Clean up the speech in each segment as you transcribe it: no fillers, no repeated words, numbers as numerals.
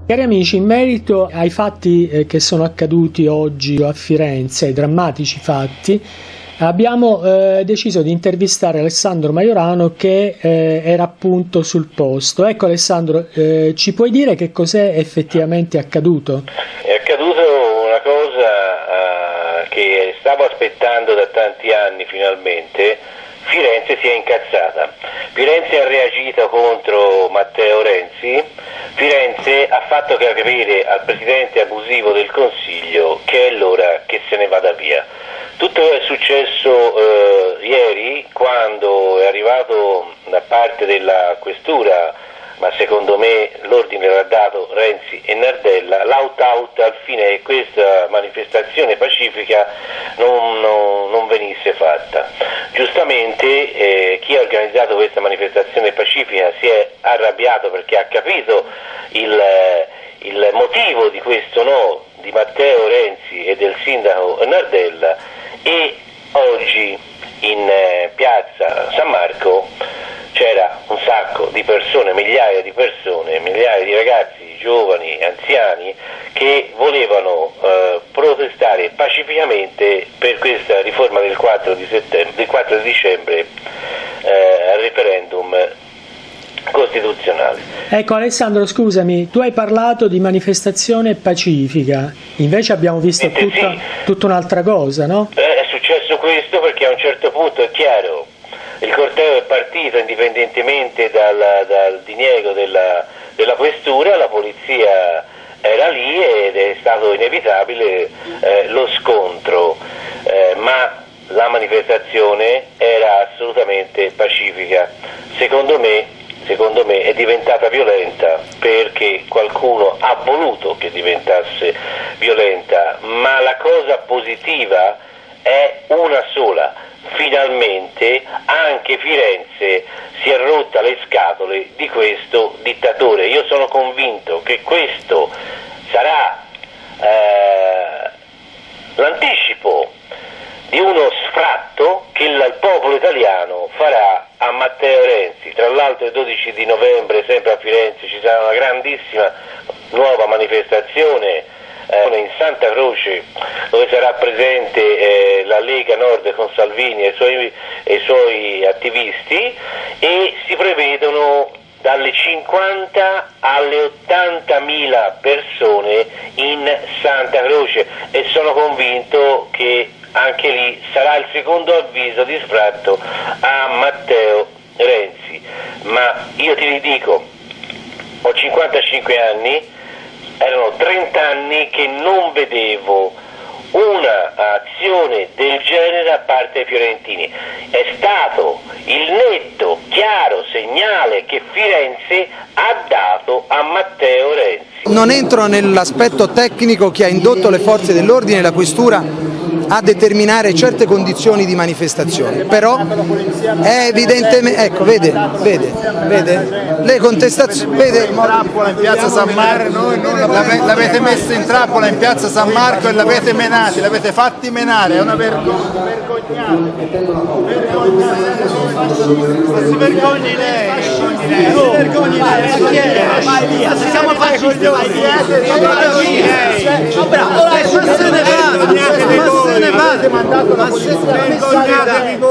Cari amici, in merito ai fatti che sono accaduti oggi a Firenze, ai drammatici fatti, abbiamo deciso di intervistare Alessandro Majorano che era appunto sul posto. Ecco Alessandro, ci puoi dire che cos'è effettivamente accaduto? È accaduto una cosa che stavo aspettando da tanti anni finalmente. Firenze si è incazzata, Firenze ha reagito contro Matteo Renzi, Firenze ha fatto capire al Presidente abusivo del Consiglio che è l'ora che se ne vada via. Tutto è successo ieri quando è arrivato da parte della Questura, ma secondo me l'ordine l'ha dato Renzi e Nardella, l'out-out al fine che questa manifestazione pacifica non venisse fatta. Giustamente chi ha organizzato questa manifestazione pacifica si è arrabbiato perché ha capito il motivo di questo no di Matteo Renzi e del sindaco Nardella, e oggi in piazza San Marco c'era un sacco di persone, migliaia di ragazzi, giovani, anziani che volevano protestare pacificamente per questa riforma del 4 dicembre al referendum costituzionale. Ecco Alessandro, scusami, tu hai parlato di manifestazione pacifica, invece abbiamo visto tutta un'altra cosa, no? È successo questo perché a un certo punto è chiaro, il corteo è partito indipendentemente dal diniego della Questura, la polizia era lì ed è stato inevitabile lo scontro, ma la manifestazione era assolutamente pacifica. Secondo me è diventata violenta perché qualcuno ha voluto che diventasse violenta, ma la cosa positiva è una sola: finalmente anche Firenze si è rotta le scatole di questo dittatore. Io sono convinto che questo sarà l'anticipo di uno sfratto che il popolo italiano farà a Matteo Renzi. Tra l'altro il 12 di novembre sempre a Firenze ci sarà una grandissima nuova manifestazione in Santa Croce, dove sarà presente la Lega Nord con Salvini e i suoi attivisti, e si prevedono dalle 50 alle 80.000 persone in Santa Croce, e sono convinto che anche lì sarà il secondo avviso di sfratto a Matteo Renzi. Ma io ti ridico, ho 55 anni, erano 30 anni che non vedevo una azione del genere da parte dei fiorentini. È stato il netto, chiaro segnale che Firenze ha dato a Matteo Renzi. Non entro nell'aspetto tecnico che ha indotto le forze dell'ordine e la Questura a determinare certe condizioni di manifestazione, però è evidentemente, ecco, vede, le contestazioni, vede, trappola in piazza San Marco, l'avete messa in trappola in piazza San Marco e l'avete menati, l'avete fatti menare, è una vergogna, si vergogni lei, vai via, se siamo fascisti, vai via,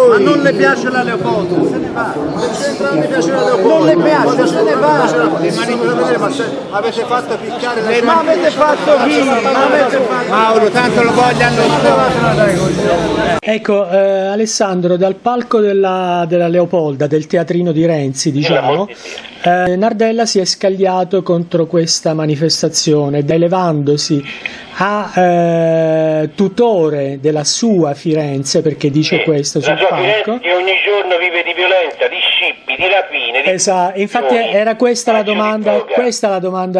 ma non le piace la Leopoldo, se ne va, non le piace la Leopoldo, non le piace, se ne va, avete fatto piccare, ma avete fatto chi? Mauro, tanto lo vogliono. Ecco Alessandro, dal palco della Leopolda, del teatrino di Renzi, diciamo, Nardella si è scagliato contro questa manifestazione, elevandosi a tutore della sua Firenze, perché dice questo sul palco. Firenze che ogni giorno vive di violenza, di scippi, di rapine, di... Esatto, infatti era questa la domanda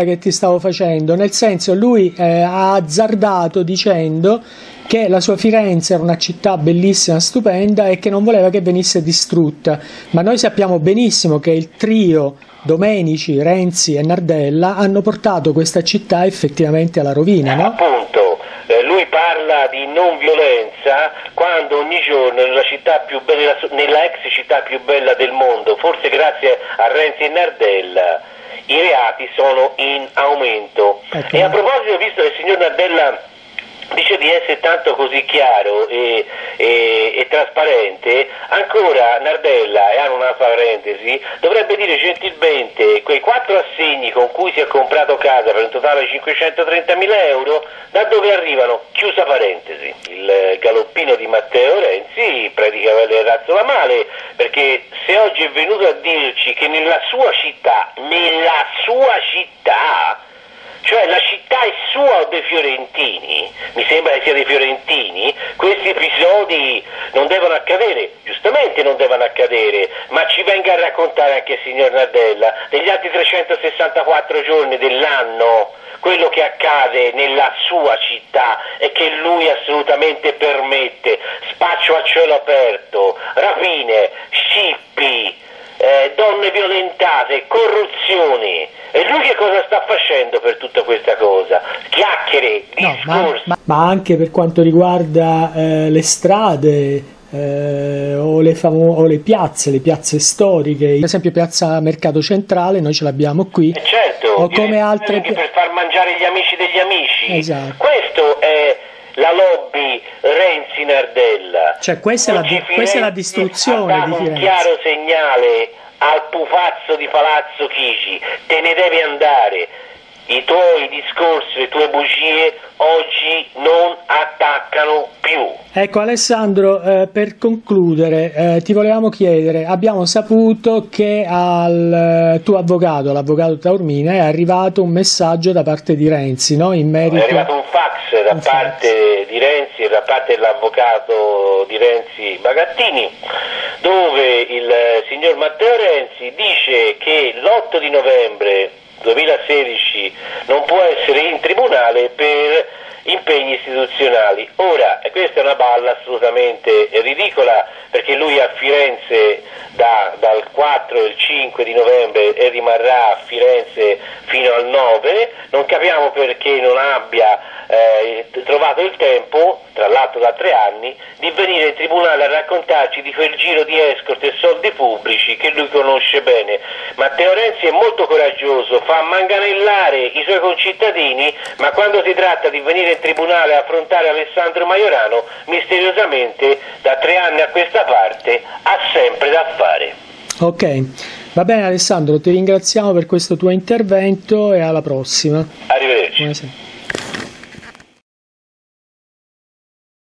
che ti stavo facendo, nel senso lui ha azzardato dicendo che la sua Firenze era una città bellissima, stupenda, e che non voleva che venisse distrutta, ma noi sappiamo benissimo che il trio Domenici, Renzi e Nardella hanno portato questa città effettivamente alla rovina, no? Appunto, lui parla di non violenza quando ogni giorno nella città più bella, nella ex città più bella del mondo, forse grazie a Renzi e Nardella, i reati sono in aumento. Ecco. E a proposito, visto che il signor Nardella dice di essere tanto così chiaro e trasparente, ancora Nardella, e hanno una parentesi, dovrebbe dire gentilmente quei 4 assegni con cui si è comprato casa per un totale di 530.000 euro, da dove arrivano? Chiusa parentesi. Il galoppino di Matteo Renzi predica il razzo la male, perché se oggi è venuto a dirci che nella sua città, cioè la città è sua o dei fiorentini, mi sembra che sia dei fiorentini, questi episodi non devono accadere, giustamente non devono accadere, ma ci venga a raccontare anche il signor Nardella degli altri 364 giorni dell'anno, quello che accade nella sua città e che lui assolutamente permette: spaccio a cielo aperto, rapine, scippi, donne violentate, corruzioni. E lui che cosa sta facendo per tutta questa cosa? Chiacchiere, discorsi. No, ma anche per quanto riguarda le strade o le piazze storiche, per esempio Piazza Mercato Centrale, noi ce l'abbiamo qui. Certo, o come altre per far mangiare gli amici degli amici. Esatto. Questo è la lobby Renzi-Nardella. Cioè questa è la distruzione di Firenze. Un chiaro segnale al pupazzo di Palazzo Chigi: te ne devi andare, i tuoi discorsi, le tue bugie oggi non attaccano più. Ecco Alessandro, per concludere ti volevamo chiedere, abbiamo saputo che al tuo avvocato, l'avvocato Taormina, è arrivato un messaggio da parte di Renzi, no? In merito... È arrivato un fax da parte di Renzi e da parte dell'avvocato di Renzi Bagattini, dove il signor Matteo Renzi dice che l'8 di novembre 2016 non può essere in tribunale per impegni istituzionali. Ora, questa è una balla assolutamente ridicola, perché lui a Firenze dal 4 al 5 di novembre e rimarrà a Firenze fino al 9, non capiamo perché non abbia trovato il tempo, tra l'altro da 3 anni, di venire in tribunale a raccontarci di quel giro di escort e soldi pubblici che lui conosce bene. Matteo Renzi è molto coraggioso, fa manganellare i suoi concittadini, ma quando si tratta di venire in tribunale a affrontare Alessandro Majorano, misteriosamente da 3 anni a questa parte ha sempre da fare. Ok, va bene Alessandro, ti ringraziamo per questo tuo intervento e alla prossima. Arrivederci. Buonasera.